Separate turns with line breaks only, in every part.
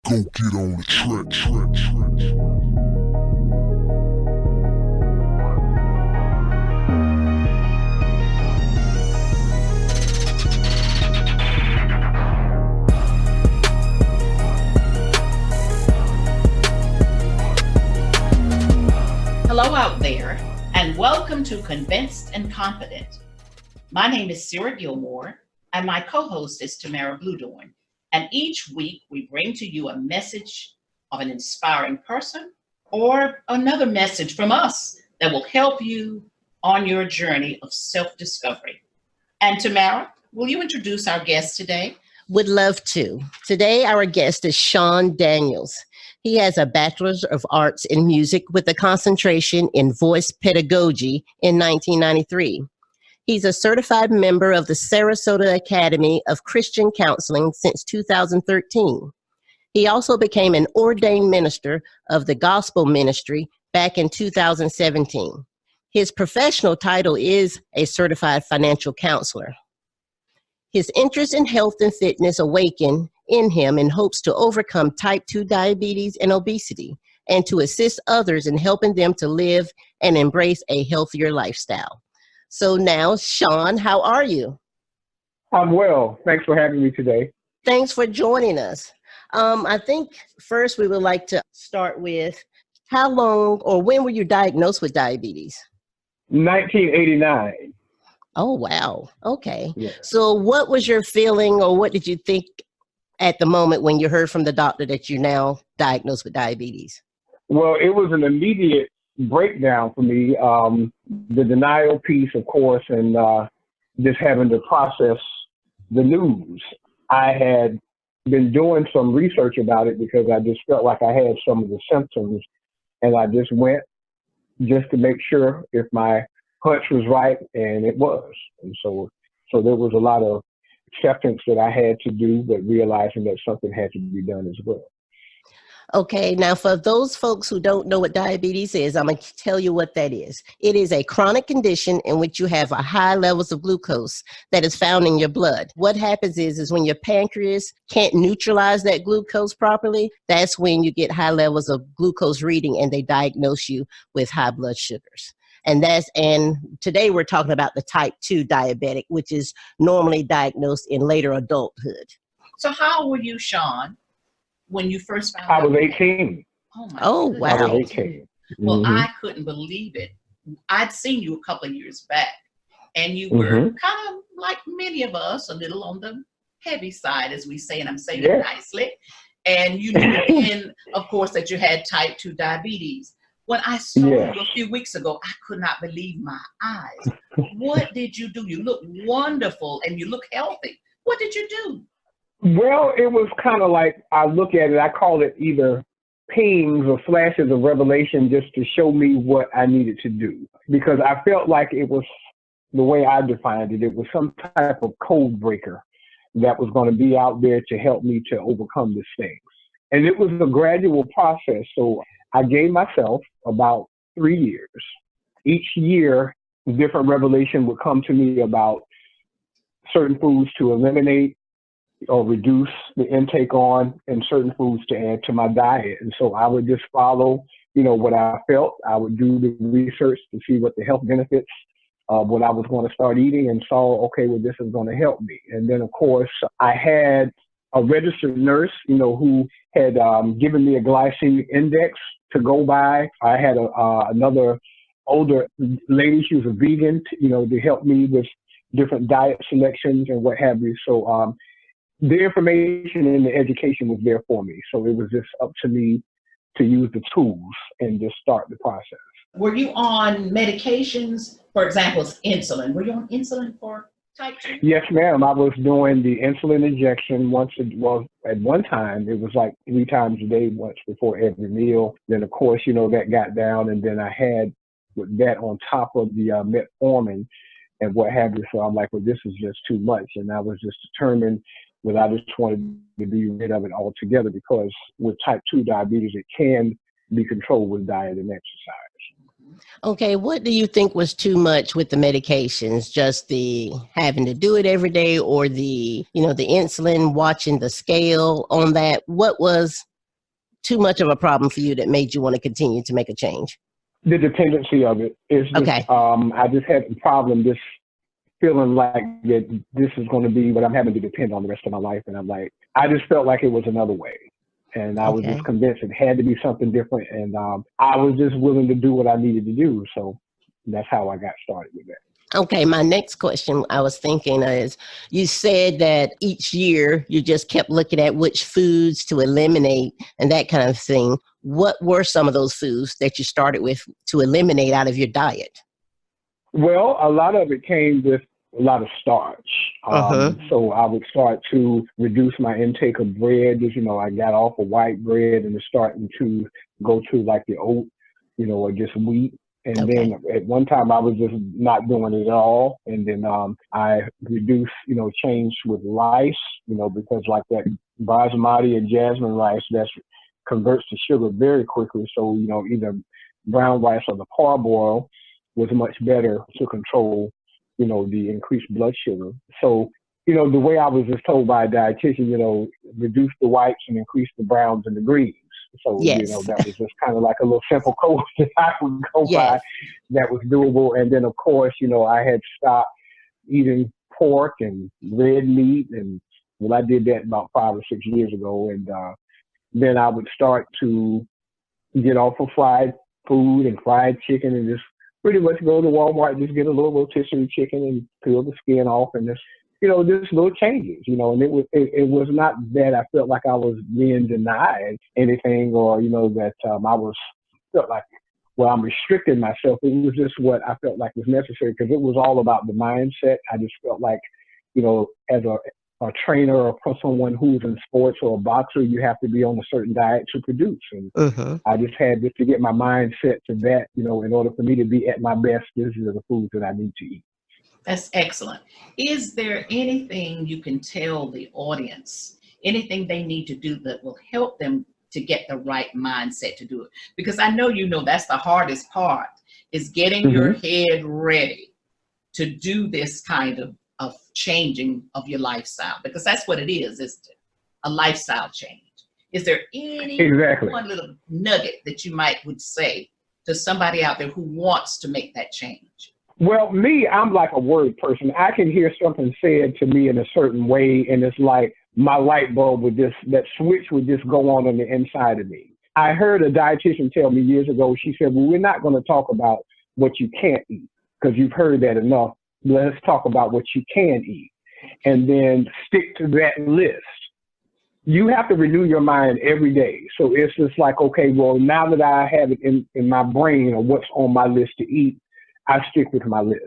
Go get on the track.
Hello out there, and welcome to Convinced and Confident. My name is Sarah Gilmore, and my co-host is Tamara Bluedorn. And each week we bring to you a message of an inspiring person or another message from us that will help you on your journey of self-discovery. And Tamara, will you introduce our guest today?
Would love to. Today, our guest is Shawn Daniels. He has a Bachelor's of Arts in Music with a concentration in voice pedagogy in 1993. He's a certified member of the Sarasota Academy of Christian Counseling since 2013. He also became an ordained minister of the gospel ministry back in 2017. His professional title is a certified financial counselor. His interest in health and fitness awakened in him in hopes to overcome type 2 diabetes and obesity and to assist others in helping them to live and embrace a healthier lifestyle. So now, Shawn, how are you?
I'm well. Thanks for having me today.
Thanks for joining us. I think first we would like to start with how long or when were you diagnosed with diabetes?
1989.
Oh, wow. Okay.
Yeah.
So what was your feeling or what did you think at the moment when you heard from the doctor that you're now diagnosed with diabetes?
Well, it was an immediate breakdown for me. The denial piece, of course, and just having to process the news. I had been doing some research about it because I just felt like I had some of the symptoms, and I just went just to make sure if my hunch was right, and it was. And so there was a lot of acceptance that I had to do, but realizing that something had to be done as well.
Okay, now for those folks who don't know what diabetes is, I'm going to tell you what that is. It is a chronic condition in which you have a high levels of glucose that is found in your blood. What happens is when your pancreas can't neutralize that glucose properly, that's when you get high levels of glucose reading and they diagnose you with high blood sugars. And today we're talking about the type 2 diabetic, which is normally diagnosed in later adulthood.
So how old were you, Shawn, when you first found out?
I was 18.
Oh, wow.
I was 18.
Well, I couldn't believe it. I'd seen you a couple of years back, and you were kind of like many of us, a little on the heavy side, as we say, and I'm saying it nicely. And you knew then, of course, that you had type 2 diabetes. When I saw you a few weeks ago, I could not believe my eyes. What did you do? You look wonderful and you look healthy. What did you do?
Well, it was kind of like, I look at it, I call it either pings or flashes of revelation just to show me what I needed to do. Because I felt like it was, the way I defined it, it was some type of code breaker that was going to be out there to help me to overcome this thing. And it was a gradual process. So I gave myself about 3 years. Each year, different revelation would come to me about certain foods to eliminate or reduce the intake on, and certain foods to add to my diet. And so I would just follow, what I felt. I would do the research to see what the health benefits of what I was going to start eating, and saw, okay, well, this is going to help me. And then, of course, I had a registered nurse, who had given me a glycemic index to go by. I had another older lady, she was a vegan, to help me with different diet selections and what have you. So the information and the education was there for me. So it was just up to me to use the tools and just start the process.
Were you on medications, for example, insulin? Were you on insulin for type 2?
Yes, ma'am. I was doing the insulin injection at one time, it was like 3 times a day, once before every meal. Then, of course, that got down, and then I had with that on top of the metformin and what have you. So I'm like, well, this is just too much. And I was just determined that I just wanted to be rid of it altogether, because with type 2 diabetes, it can be controlled with diet and exercise.
Okay, what do you think was too much with the medications? Just the having to do it every day, or the insulin, watching the scale on that? What was too much of a problem for you that made you want to continue to make a change?
The dependency of it is just,
Okay.
I just had a problem just feeling like that this is going to be what I'm having to depend on the rest of my life. And I'm like, I just felt like it was another way. And I was
Okay.
just convinced it had to be something different. And I was just willing to do what I needed to do. So that's how I got started with that.
Okay, my next question I was thinking is, you said that each year you just kept looking at which foods to eliminate and that kind of thing. What were some of those foods that you started with to eliminate out of your diet?
Well, a lot of it came with a lot of starch. So I would start to reduce my intake of bread. As you know, I got off of white bread and was starting to go to like the oat, or just wheat. And then at one time I was just not doing it at all. And then I reduced, changed with rice, because like that basmati and jasmine rice, that converts to sugar very quickly. So, either brown rice or the parboil was much better to control, the increased blood sugar. So, the way I was just told by a dietitian, reduce the whites and increase the browns and the greens. So, that was just kind of like a little simple code that I would go by that was doable. And then, of course, I had stopped eating pork and red meat. And I did that about 5 or 6 years ago. And then I would start to get off of fried food and fried chicken and just pretty much go to Walmart and just get a little rotisserie chicken and peel the skin off and just, just little changes, and it was not that I felt like I was being denied anything or, that felt like, well, I'm restricting myself. It was just what I felt like was necessary because it was all about the mindset. I just felt like, as a trainer or someone who's in sports or a boxer, you have to be on a certain diet to produce. And I just had to get my mindset to that, in order for me to be at my best, these are the foods that I need to eat.
That's excellent. Is there anything you can tell the audience, anything they need to do that will help them to get the right mindset to do it? Because I know that's the hardest part, is getting your head ready to do this kind of changing of your lifestyle, because that's what it is, isn't it? A lifestyle change. Is there one little nugget that you would say to somebody out there who wants to make that change?
Well, I'm like a word person. I can hear something said to me in a certain way, and it's like my light bulb that switch would just go on the inside of me. I heard a dietitian tell me years ago, she said, well, we're not going to talk about what you can't eat because you've heard that enough. Let's talk about what you can eat and then stick to that list. You have to renew your mind every day. So it's just like, okay, well, now that I have it in my brain or what's on my list to eat, I stick with my list.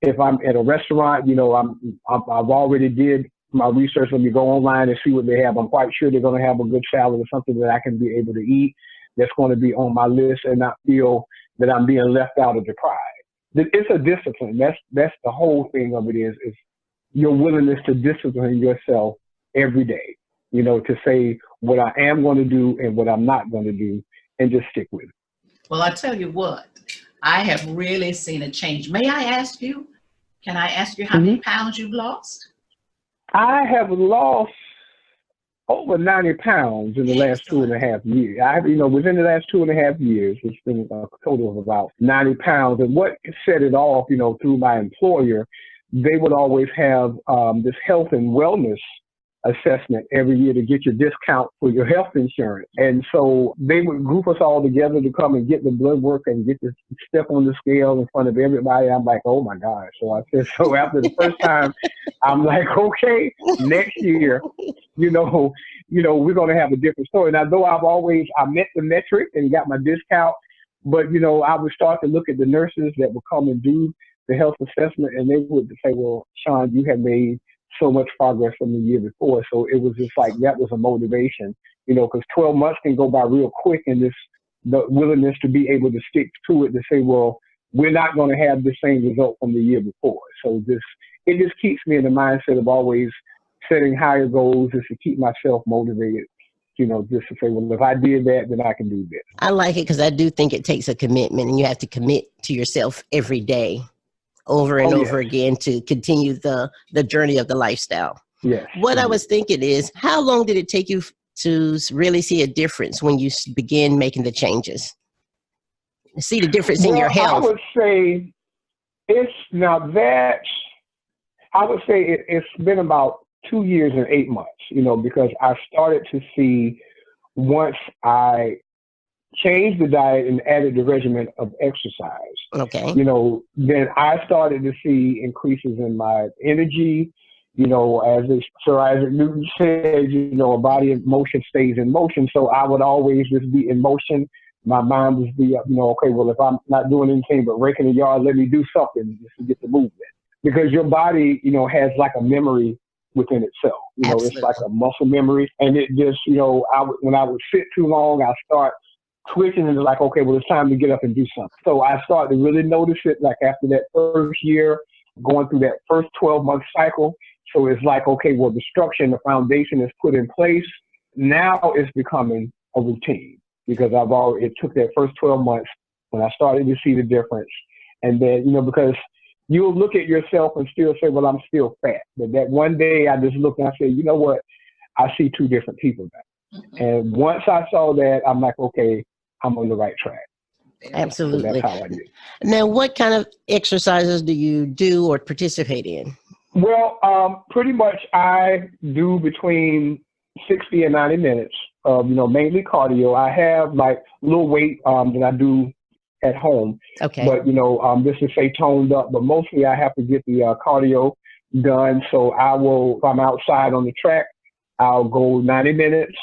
If I'm at a restaurant, I've already did my research. Let me go online and see what they have. I'm quite sure they're going to have a good salad or something that I can be able to eat that's going to be on my list and not feel that I'm being left out or deprived. It's a discipline. That's the whole thing of it is your willingness to discipline yourself every day, to say what I am going to do and what I'm not going to do and just stick with it.
Well, I tell you what, I have really seen a change. Can I ask you how many pounds you've lost?
I have lost over 90 pounds in the last 2.5 years. Within the last 2.5 years, it's been a total of about 90 pounds. And what set it off, through my employer, they would always have this health and wellness assessment every year to get your discount for your health insurance. And so they would group us all together to come and get the blood work and get to step on the scale in front of everybody. I'm like, oh my gosh. So I said, so after the first time, I'm like, okay, next year, we're going to have a different story. Now, though I met the metric and got my discount, but, I would start to look at the nurses that would come and do the health assessment, and they would say, well, Shawn, you have made so much progress from the year before. So it was just like, that was a motivation, because 12 months can go by real quick, and the willingness to be able to stick to it, to say, well, we're not going to have the same result from the year before. So it just keeps me in the mindset of always setting higher goals, just to keep myself motivated, just to say, well, if I did that, then I can do this.
I like it because I do think it takes a commitment, and you have to commit to yourself every day, over and over again, to continue the journey of the lifestyle.
Yes.
What I was thinking is, how long did it take you to really see a difference when you begin making the changes? See the difference in your health?
I would say it's been about 2 years and 8 months, because I started to see, once I changed the diet and added the regimen of exercise,
Okay.
Then I started to see increases in my energy. As Sir Isaac Newton said, a body in motion stays in motion. So I would always just be in motion. My mind would be, okay, well, if I'm not doing anything but raking the yard, let me do something just to get the movement. Because your body, has like a memory within itself. It's like a muscle memory. And it just, when I would sit too long, I start twitching and it's like, okay, well, it's time to get up and do something. So I started to really notice it like after that first year, going through that first 12-month cycle. So it's like, okay, well, the structure and the foundation is put in place. Now it's becoming a routine because it took that first 12 months when I started to see the difference. And then, because you'll look at yourself and still say, well, I'm still fat. But that one day I just looked and I said, you know what? I see two different people now. Mm-hmm. And once I saw that, I'm like, okay, I'm on the right track.
Absolutely.
So that's how I did.
Now, what kind of exercises do you do or participate in?
Well, pretty much I do between 60 and 90 minutes of, mainly cardio. I have like little weight that I do at home.
Okay.
But, this is say toned up, but mostly I have to get the cardio done. So if I'm outside on the track, I'll go 90 minutes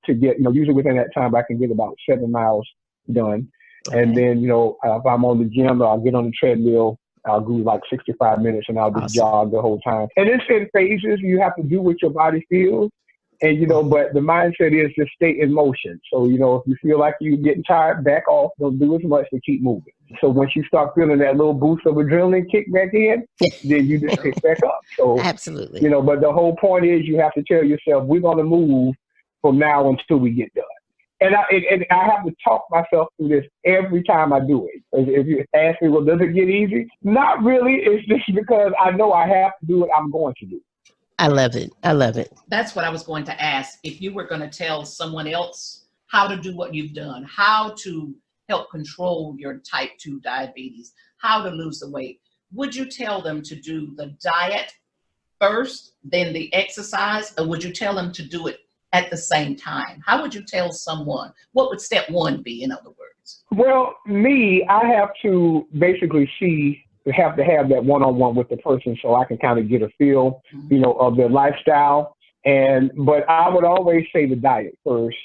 to get, usually within that time, I can get about 7 miles done. Okay. And then, if I'm on the gym, I'll get on the treadmill. I'll do like 65 minutes and I'll just jog the whole time. And it's in phases. You have to do what your body feels. And, but the mindset is just stay in motion. So, if you feel like you're getting tired, back off. Don't do as much to keep moving. So once you start feeling that little boost of adrenaline kick back in, then you just pick back up. So,
absolutely.
But the whole point is you have to tell yourself, we're going to move from now until we get done. And I have to talk myself through this every time I do it. If you ask me, well, does it get easy? Not really. It's just because I know I have to do what I'm going to do.
I love it. I love it.
That's what I was going to ask. If you were going to tell someone else how to do what you've done, how to help control your type 2 diabetes, how to lose the weight, would you tell them to do the diet first, then the exercise, or would you tell them to do it at the same time? How would you tell someone? What would step one be, in other words?
Well, I have to basically have to have that one-on-one with the person so I can kind of get a feel, of their lifestyle. But I would always say the diet first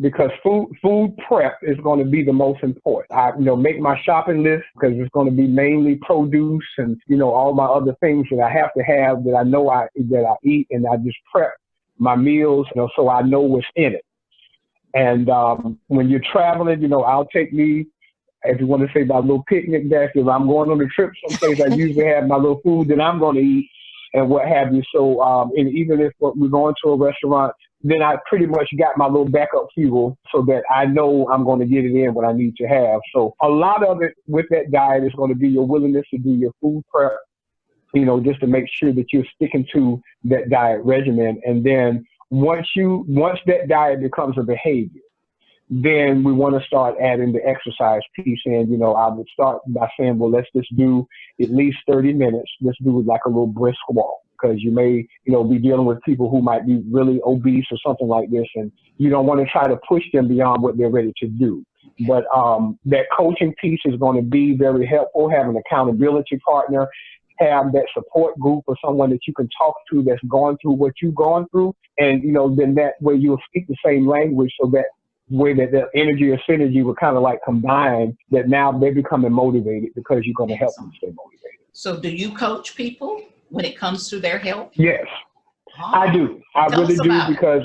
because food prep is going to be the most important. I, make my shopping list because it's going to be mainly produce and, all my other things that I have to have that I know that I eat, and I just prep my meals, so I know what's in it. And when you're traveling, I'll take me, if you want to say my little picnic basket, if I'm going on a trip someplace, I usually have my little food that I'm going to eat and what have you. So, and even if we're going to a restaurant, then I pretty much got my little backup fuel so that I know I'm going to get it in what I need to have. So a lot of it with that diet is going to be your willingness to do your food prep, just to make sure that you're sticking to that diet regimen. And then once that diet becomes a behavior, then we want to start adding the exercise piece in. I would start by saying, well, let's just do at least 30 minutes. Let's do like a little brisk walk because you may, be dealing with people who might be really obese or something like this. And you don't want to try to push them beyond what they're ready to do. But that coaching piece is going to be very helpful, have an accountability partner, have that support group or someone that you can talk to that's gone through what you've gone through. And, then that way you'll speak the same language so that way that the energy or synergy will kind of like combine, that now they're becoming motivated because you're going to help them stay motivated.
So do you coach people when it comes to their health?
Yes, I do. I really do because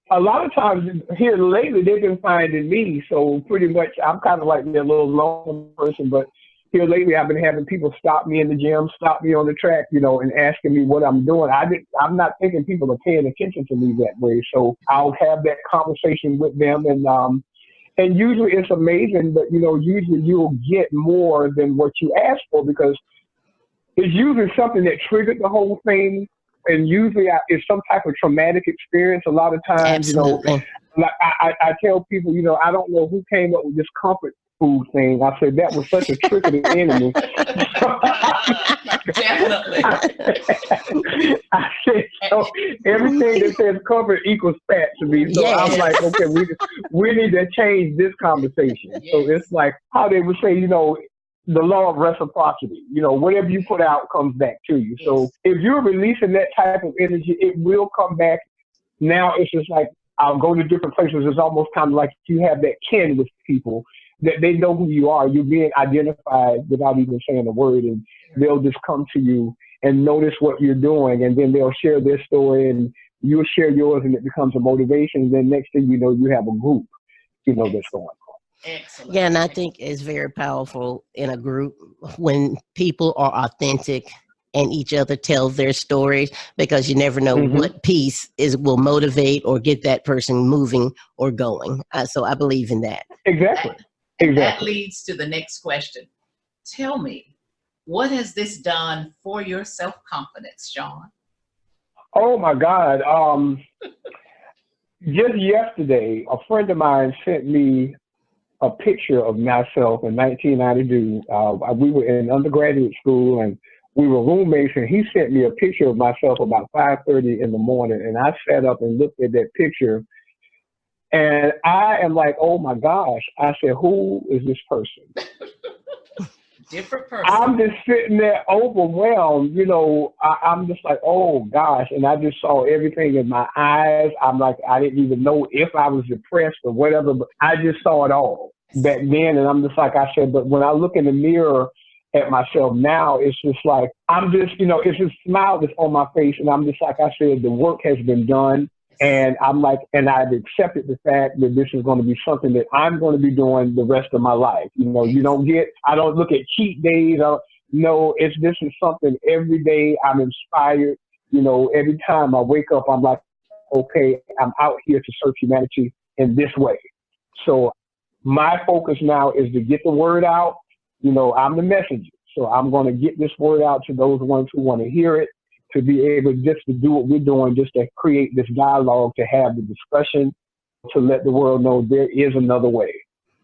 a lot of times here lately they've been finding me. So pretty much I'm kind of like their little lone person, but here lately, I've been having people stop me in the gym, stop me on the track, and asking me what I'm doing. I'm not thinking people are paying attention to me that way. So I'll have that conversation with them. And usually it's amazing, but, usually you'll get more than what you asked for because it's usually something that triggered the whole thing. and usually it's some type of traumatic experience. A lot of times,
Absolutely.
like I tell people, I don't know who came up with this comfort food thing. I said that was such a trick of the enemy.
Definitely.
I said, so everything that says comfort equals fat to me. So
Yes.
I'm like, okay, we need to change this conversation.
Yes.
So it's like how they would say, the law of reciprocity. Whatever you put out comes back to you.
Yes.
So if you're releasing that type of energy, it will come back. Now it's just like I'll go to different places. It's almost kind of like you have that kin with people that they know who you are. You're being identified without even saying a word, and they'll just come to you and notice what you're doing, and then they'll share their story, and you'll share yours, and it becomes a motivation. And then next thing you know, you have a group, that's going on.
Excellent.
Yeah, and I think it's very powerful in a group when people are authentic and each other tell their stories, because you never know what piece will motivate or get that person moving or going. So I believe in that.
Exactly.
And that leads to the next question. Tell me, what has this done for your self-confidence, Shawn?
Oh my God. Just yesterday, a friend of mine sent me a picture of myself in 1992. We were in undergraduate school and we were roommates, and he sent me a picture of myself about 5:30 in the morning. And I sat up and looked at that picture, and I am like, oh my gosh. I said, who is this person?
Different person.
I'm just sitting there overwhelmed, I'm just like, oh gosh. And I just saw everything in my eyes. I'm like, I didn't even know if I was depressed or whatever, but I just saw it all back then. And I'm just like I said, but when I look in the mirror at myself now, it's just like, I'm just, it's a smile that's on my face. And I'm just like I said, the work has been done. And I'm like, and I've accepted the fact that this is going to be something that I'm going to be doing the rest of my life. I don't look at cheat days. This is something every day I'm inspired. Every time I wake up, I'm like, okay, I'm out here to serve humanity in this way. So my focus now is to get the word out. I'm the messenger. So I'm going to get this word out to those ones who want to hear it, to be able just to do what we're doing, just to create this dialogue, to have the discussion, to let the world know there is another way.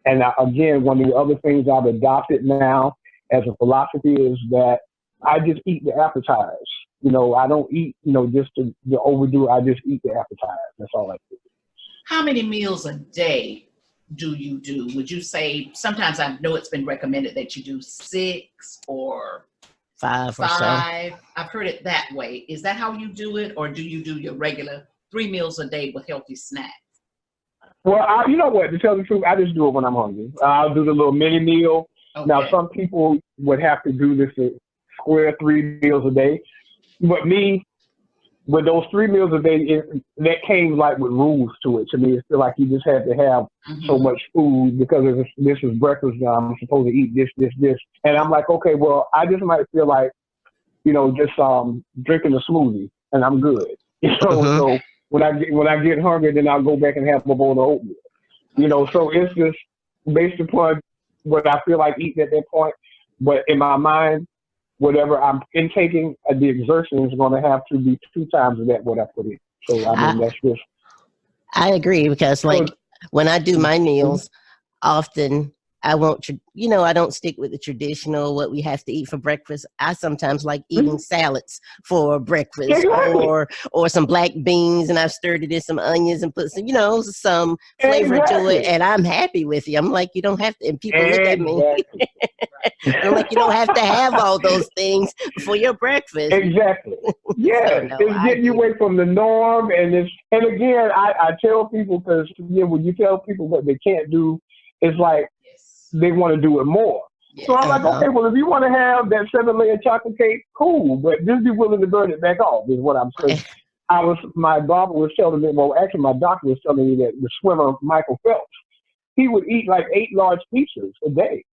And again, one of the other things I've adopted now as a philosophy is that I just eat the appetizer. I don't eat, just to overdo it. I just eat the appetizer. That's all I do.
How many meals a day do you do? Would you say, sometimes I know it's been recommended that you do 6 or
5 or so.
I've heard it that way. Is that how you do it, or do you do your regular 3 meals a day with healthy snacks?
Well, you know what? To tell the truth, I just do it when I'm hungry. I'll do the little mini meal. Okay. Now, some people would have to do this square 3 meals a day, but me, with those 3 meals a day, that came like with rules to it. To me, it's feel like you just had to have so much food because this is breakfast. I'm supposed to eat this, and I'm like, okay, well, I just might feel like, just drinking a smoothie, and I'm good. So when I get hungry, then I'll go back and have my bowl of oatmeal. So it's just based upon what I feel like eating at that point. But in my mind, whatever I'm intaking, the exertion is going to have to be 2 times of that what I put in. So that's just.
I agree, because when I do my meals, often I won't, I don't stick with the traditional what we have to eat for breakfast. I sometimes like eating salads for breakfast, or some black beans, and I've stirred it in some onions and put some, some flavor to it, and I'm happy with it. I'm like, you don't have to, and people look at me. I'm like, you don't have to have all those things for your breakfast.
Exactly. Yes, it's getting you away from the norm, and again, I tell people, because when you tell people what they can't do, it's like they want to do it more. Yeah. So I'm like, okay, well, if you want to have that 7-layer chocolate cake, cool, but just be willing to burn it back off is what I'm saying. My barber was telling me, well, actually my doctor was telling me that the swimmer Michael Phelps, he would eat like 8 large pizzas a day.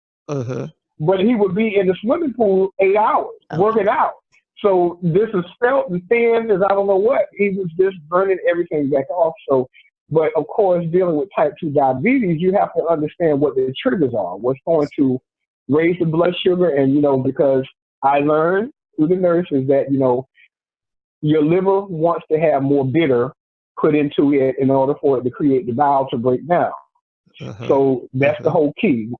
But he would be in the swimming pool 8 hours working out. So this is felt and thin as I don't know what. He was just burning everything back off. So, but of course, dealing with type 2 diabetes, you have to understand what the triggers are, what's going to raise the blood sugar. And, because I learned through the nurses that, your liver wants to have more bitter put into it in order for it to create the bile to break down. So that's the whole key.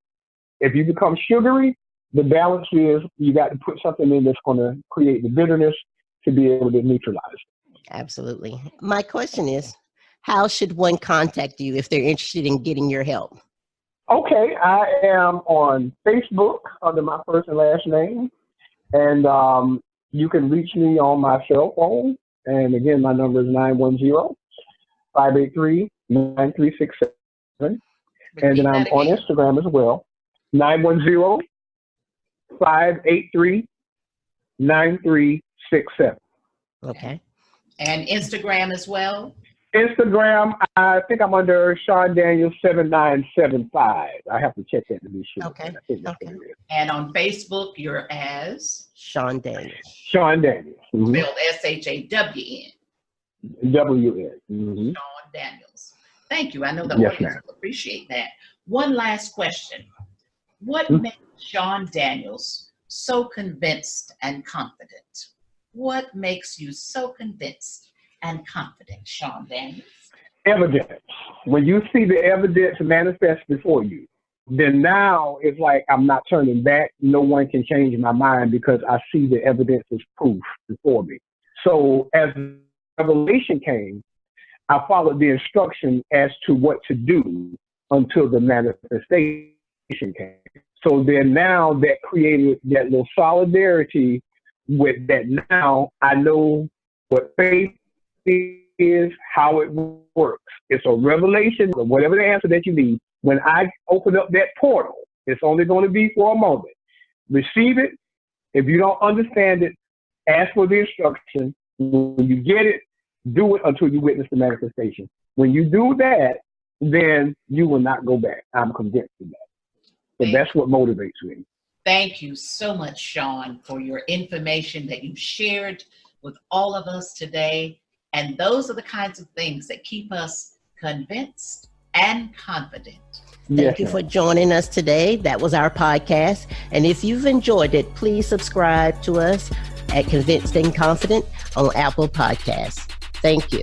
If you become sugary, the balance is you got to put something in that's going to create the bitterness to be able to neutralize it.
Absolutely. My question is, how should one contact you if they're interested in getting your help?
Okay, I am on Facebook under my first and last name, and you can reach me on my cell phone. And again, my number is 910-583-9367. And then I'm on Instagram as well, 910-583-9367.
Okay.
And Instagram as well?
Instagram, I think I'm under Shawn Daniels 7975. I have to check that to be sure.
Okay.
I think that's what it is.
And on Facebook, you're as?
Shawn Daniels.
Shawn Daniels.
Spelled S-H-A-W-N.
W-N. Mm-hmm.
Shawn Daniels. Thank you. I know the
Yes,
audience
ma'am.
will appreciate that. One last question. What makes Shawn Daniels so convinced and confident? What makes you so convinced and confident, Shawn Daniels?
Evidence. When you see the evidence manifest before you, then now it's like I'm not turning back. No one can change my mind because I see the evidence as proof before me. So as revelation came, I followed the instruction as to what to do until the manifestation came. So then now that created that little solidarity with that. Now I know what faith is, how it works. It's a revelation of whatever the answer that you need. When I open up that portal, it's only going to be for a moment. Receive it. If you don't understand it, ask for the instruction. When you get it, do it until you witness the manifestation. When you do that, then you will not go back. I'm convinced of that. So that's what motivates me.
Thank you so much, Shawn, for your information that you shared with all of us today. And those are the kinds of things that keep us convinced and confident.
Thank you for joining us today. That was our podcast. And if you've enjoyed it, please subscribe to us at Convinced and Confident on Apple Podcasts. Thank you.